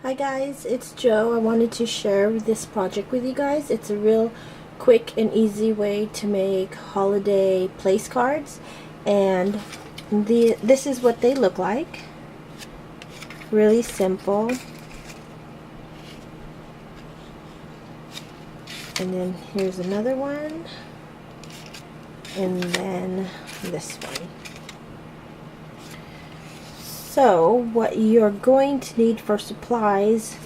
Hi guys, it's Joe. I wanted to share this project with you guys. It's a real quick and easy way to make holiday place cards, and this is what they look like. Really simple. And then here's another one, and then this one. So what you're going to need for supplies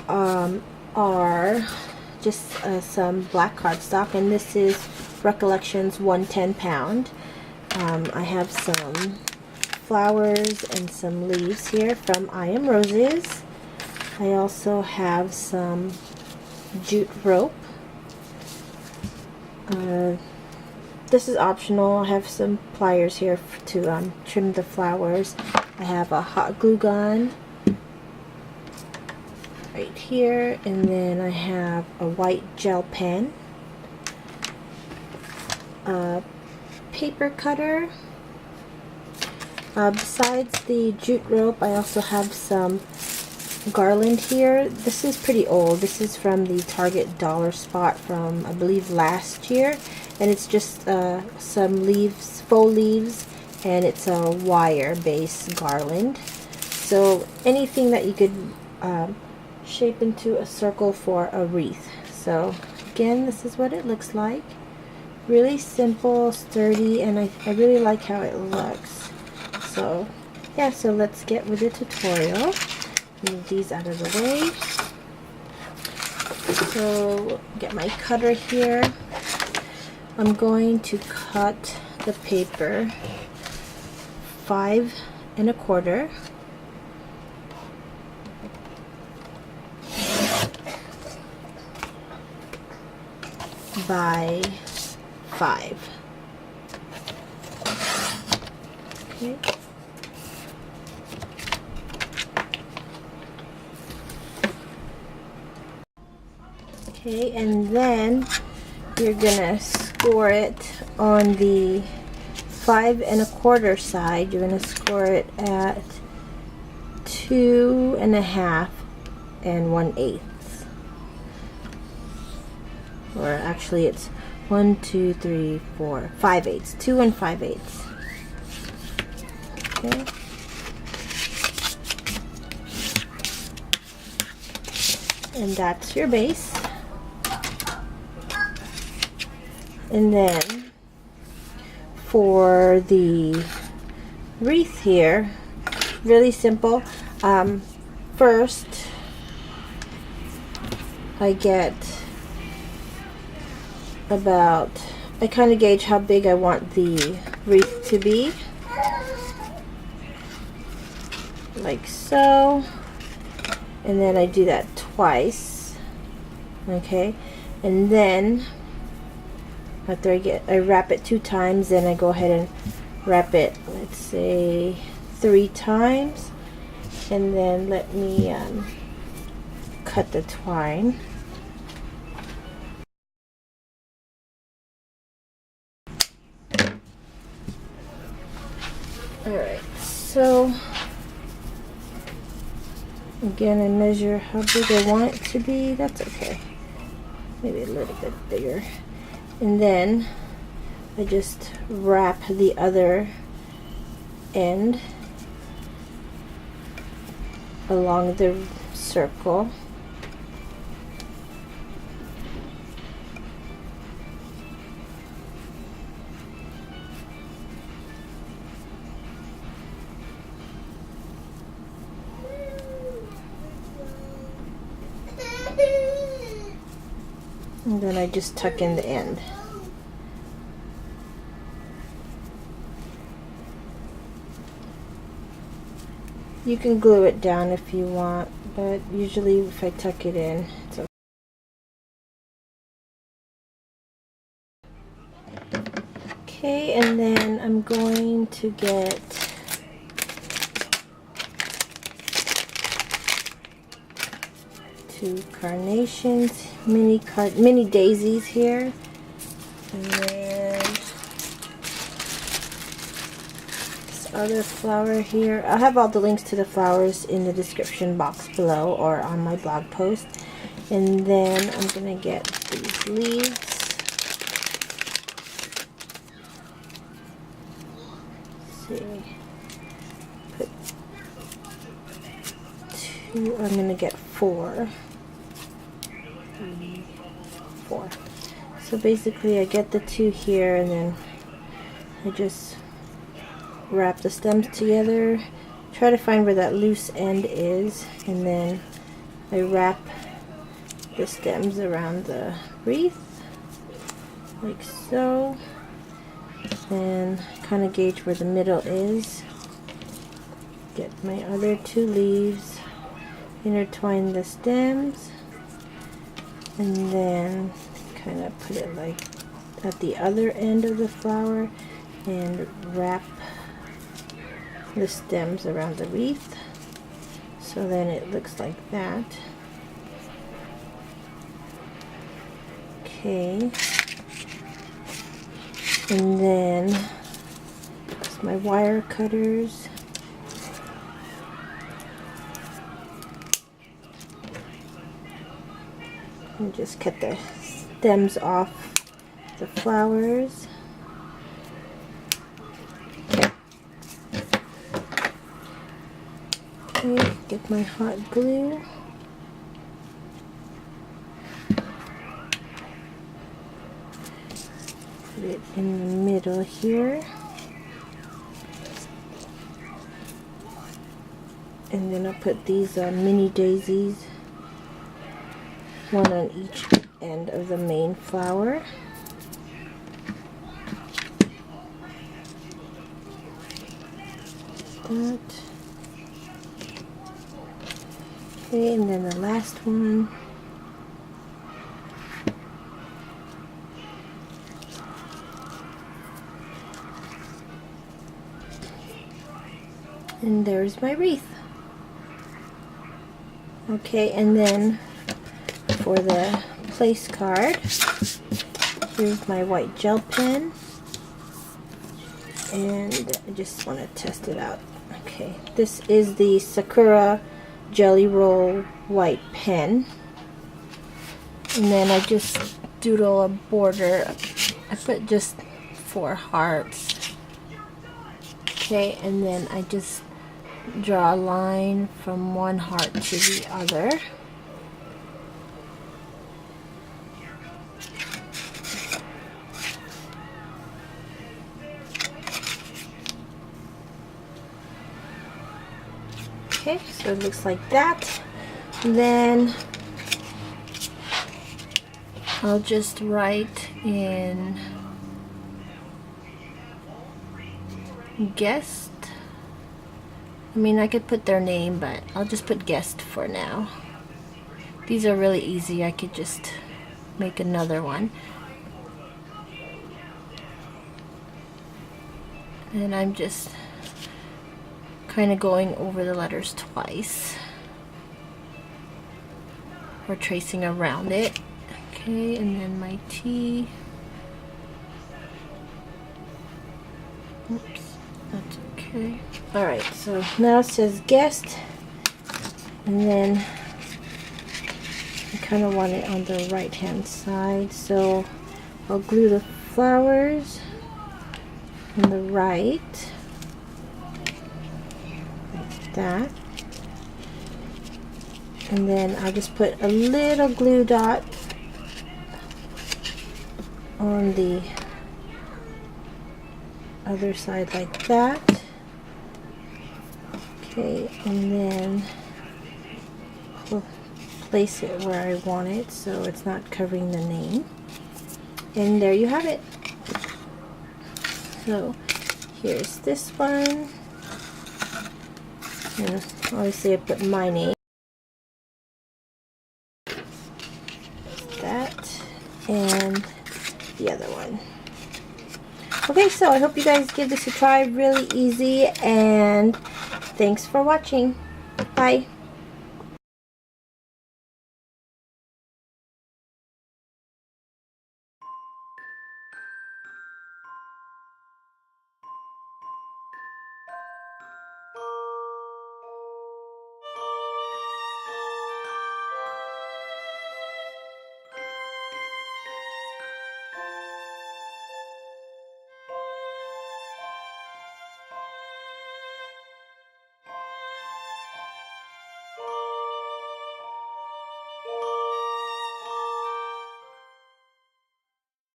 are just some black cardstock, and this is Recollections 110 pound. I have some flowers and some leaves here from I Am Roses. I also have some jute rope. This is optional. I have some pliers here to trim the flowers. I have a hot glue gun right here, and then I have a white gel pen, a paper cutter. Besides the jute rope, I also have some garland here. This is pretty old. This is from the Target dollar spot from, I believe, last year, and it's just some leaves, faux leaves, and it's a wire based garland. So anything that you could shape into a circle for a wreath. So again, this is what it looks like. Really simple, sturdy, and I really like how it looks. So yeah, so let's get with the tutorial. Move these out of the way. So get my cutter here. I'm going to cut the paper 5 1/4 by 5. Okay. Okay, and then you're gonna score it on the 5 1/4 side. You're gonna score it at 2 1/2 1/8, or actually it's 1, 2, 3, 4, 5/8, 2 5/8. Okay. And that's your base. And then for the wreath here, really simple. First I get I kind of gauge how big I want the wreath to be, like so, and then I do that twice. Okay, and then after I wrap it 2 times, then I go ahead and wrap it, let's say 3 times, and then let me cut the twine. Alright, so again, I measure how big I want it to be. That's okay, maybe a little bit bigger. And then I just wrap the other end along the circle. And then I just tuck in the end. You can glue it down if you want, but usually if I tuck it in, it's okay. Okay, and then I'm going to get 2 carnations, mini daisies here, and then other flower here. I'll have all the links to the flowers in the description box below or on my blog post. And then I'm gonna get these leaves. Let's see. Put 2, I'm gonna get 4. 4. So basically I get the 2 here, and then I just wrap the stems together, try to find where that loose end is, and then I wrap the stems around the wreath like so, and kind of gauge where the middle is. Get my other 2 leaves, intertwine the stems, and then kind of put it like at the other end of the flower and wrap the stems around the wreath, so then it looks like that. Okay, and then it's my wire cutters. And just cut the stems off the flowers. Okay, get my hot glue. Put it in the middle here. And then I'll put these mini daisies, one on each end of the main flower. That. Okay, and then the last one. And there's my wreath. Okay, and then for the place card, here's my white gel pen, and I just want to test it out. Okay, this is the Sakura Jelly Roll white pen, and then I just doodle a border. I put just 4 hearts. Okay, and then I just draw a line from one heart to the other. Okay, so it looks like that. Then I'll just write in guest. I mean, I could put their name, but I'll just put guest for now. These are really easy. I could just make another one. And I'm just kind of going over the letters twice, or tracing around it. Okay, and then my T. Oops, that's okay. Alright, so now it says guest, and then I kind of want it on the right hand side, so I'll glue the flowers on the right, like that, and then I'll just put a little glue dot on the other side like that. Okay, and then we'll place it where I want it so it's not covering the name. And there you have it. So here's this one. And obviously I put my name. That and the other one. Okay, so I hope you guys give this a try. Really easy, and thanks for watching. Bye.